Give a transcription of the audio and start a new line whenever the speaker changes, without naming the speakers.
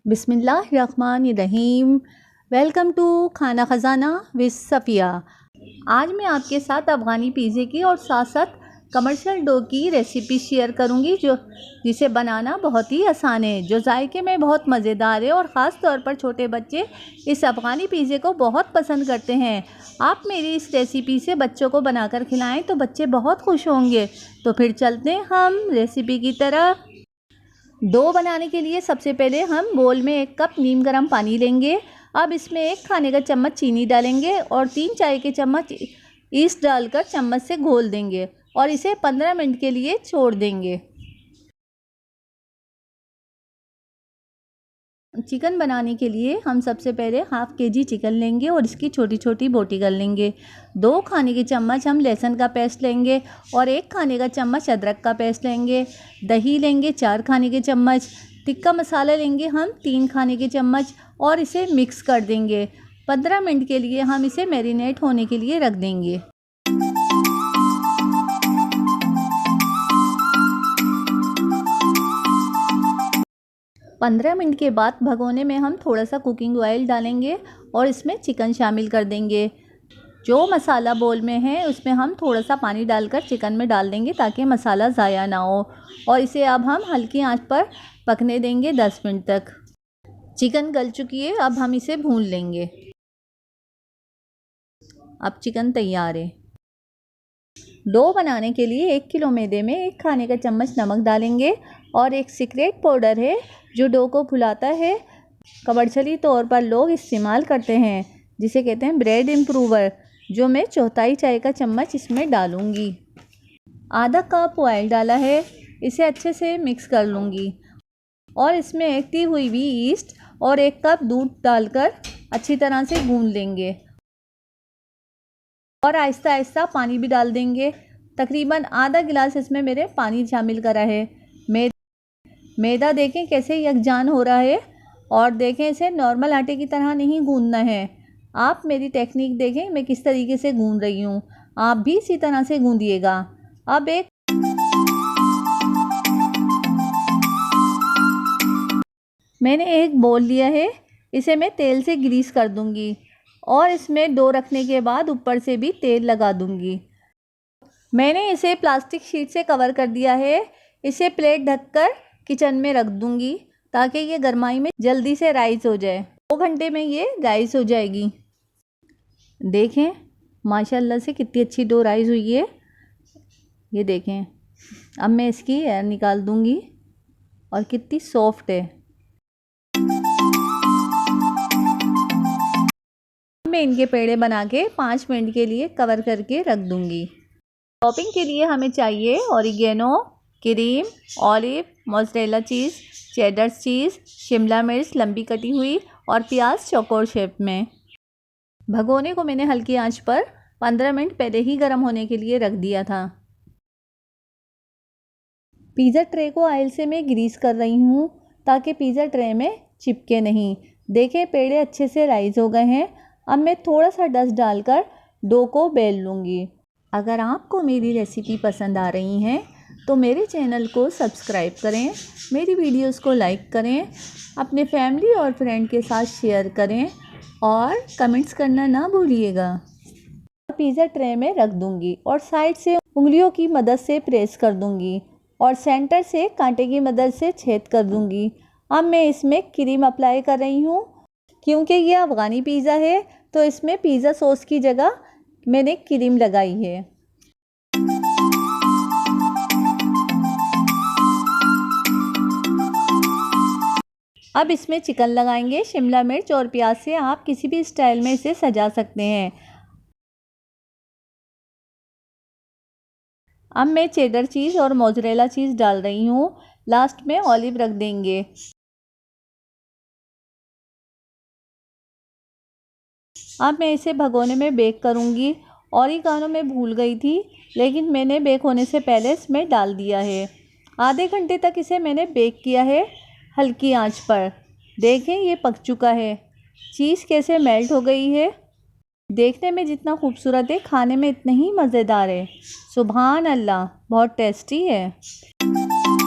बिस्मिल्लाहिर्रहमानिर्रहीम। Welcome to खाना ख़जाना with Safiya. आज मैं आपके साथ अफ़गानी पिज़्ज़े की और साथ साथ कमर्शियल डो की रेसिपी शेयर करूंगी जिसे बनाना बहुत ही आसान है, जो जायके में बहुत मज़ेदार है और ख़ास तौर पर छोटे बच्चे इस अफ़गानी पिज़्ज़े को बहुत पसंद करते हैं। आप मेरी इस रेसिपी से बच्चों को बनाकर खिलाएं तो बच्चे बहुत खुश होंगे। तो फिर चलते हैं हम रेसिपी की तरफ। डो बनाने के लिए सबसे पहले हम बोल में 1 कप नीम गर्म पानी लेंगे। अब इसमें 1 खाने का चम्मच चीनी डालेंगे और 3 चाय के चम्मच ईस्ट डालकर चम्मच से घोल देंगे और इसे 15 मिनट के लिए छोड़ देंगे। चिकन बनाने के लिए हम सबसे पहले हाफ़ केजी चिकन लेंगे और इसकी छोटी छोटी बोटी कर लेंगे। 2 खाने के चम्मच हम लहसुन का पेस्ट लेंगे और 1 खाने का चम्मच अदरक का पेस्ट लेंगे। दही लेंगे 4 खाने के चम्मच। टिक्का मसाला लेंगे हम 3 खाने के चम्मच और इसे मिक्स कर देंगे। 15 मिनट के लिए हम इसे मैरिनेट होने के लिए रख देंगे। पंद्रह मिनट के बाद भगोने में हम थोड़ा सा कुकिंग ऑयल डालेंगे और इसमें चिकन शामिल कर देंगे। जो मसाला बोल में है उसमें हम थोड़ा सा पानी डालकर चिकन में डाल देंगे ताकि मसाला ज़ाया ना हो और इसे अब हम हल्की आंच पर पकने देंगे 10 मिनट तक। चिकन गल चुकी है, अब हम इसे भून लेंगे। अब चिकन तैयार है। डो बनाने के लिए 1 किलो मैदे में 1 खाने का चम्मच नमक डालेंगे और एक सीक्रेट पाउडर है जो डो को फुलाता है। कमर्शियली तौर पर लोग इस्तेमाल करते हैं, जिसे कहते हैं ब्रेड इम्प्रूवर, जो मैं चौथाई चाय का चम्मच इसमें डालूंगी। आधा कप ऑयल डाला है, इसे अच्छे से मिक्स कर लूँगी और इसमें एकती हुई भी ईस्ट और 1 कप दूध डालकर अच्छी तरह से गूंद लेंगे और आहिस्ता आहिस्ता पानी भी डाल देंगे। तकरीबन आधा गिलास इसमें मेरे पानी शामिल करा है। मैदा देखें कैसे यकजान हो रहा है और देखें इसे नॉर्मल आटे की तरह नहीं गूंदना है। आप मेरी टेक्निक देखें मैं किस तरीके से गूंद रही हूँ, आप भी इसी तरह से गूंदिएगा। अब मैंने एक बोल लिया है, इसे मैं तेल से ग्रीस कर दूंगी और इसमें डो रखने के बाद ऊपर से भी तेल लगा दूंगी। मैंने इसे प्लास्टिक शीट से कवर कर दिया है। इसे प्लेट ढककर किचन में रख दूंगी ताकि ये गर्माई में जल्दी से राइस हो जाए। 2 घंटे में ये राइस हो जाएगी। देखें माशाल्लाह से कितनी अच्छी डो राइस हुई है, ये देखें। अब मैं इसकी एयर निकाल दूंगी और कितनी सॉफ्ट है। मैं इनके पेड़े बना के 5 मिनट के लिए कवर करके रख दूंगी। टॉपिंग के लिए हमें चाहिए oregano, cream, olive, mozzarella cheese, cheddar चीज़, शिमला मिर्च लंबी कटी हुई और प्याज चौकोर शेप में। भगोने को मैंने हल्की आंच पर 15 मिनट पहले ही गर्म होने के लिए रख दिया था। पिज़्ज़ा ट्रे को ऑयल से मैं ग्रीस कर रही हूँ ताकि पिज़्ज़ा ट्रे में चिपके नहीं। देखें पेड़े अच्छे से राइस हो गए हैं। अब मैं थोड़ा सा डस्ट डालकर डो को बेल लूँगी। अगर आपको मेरी रेसिपी पसंद आ रही हैं तो मेरे चैनल को सब्सक्राइब करें, मेरी वीडियोस को लाइक करें, अपने फैमिली और फ्रेंड के साथ शेयर करें और कमेंट्स करना ना भूलिएगा। पिज़्ज़ा ट्रे में रख दूँगी और साइड से उंगलियों की मदद से प्रेस कर दूँगी और सेंटर से कांटे की मदद से छेद कर दूँगी। अब मैं इसमें क्रीम अप्लाई कर रही हूँ। क्योंकि ये अफ़गानी पिज़्ज़ा है तो इसमें पिज़्ज़ा सॉस की जगह मैंने क्रीम लगाई है। अब इसमें चिकन लगाएंगे। शिमला मिर्च और प्याज से आप किसी भी स्टाइल में इसे सजा सकते हैं। अब मैं चेडर चीज़ और मोज़रेला चीज़ डाल रही हूँ। लास्ट में ऑलिव रख देंगे। अब मैं इसे भगोने में बेक करूँगी। ऑरिगानो मैं भूल गई थी लेकिन मैंने बेक होने से पहले इसमें डाल दिया है। आधे घंटे तक इसे मैंने बेक किया है हल्की आंच पर। देखें ये पक चुका है। चीज़ कैसे मेल्ट हो गई है। देखने में जितना खूबसूरत है खाने में इतना ही मज़ेदार है। सुभान अल्लाह, बहुत टेस्टी है।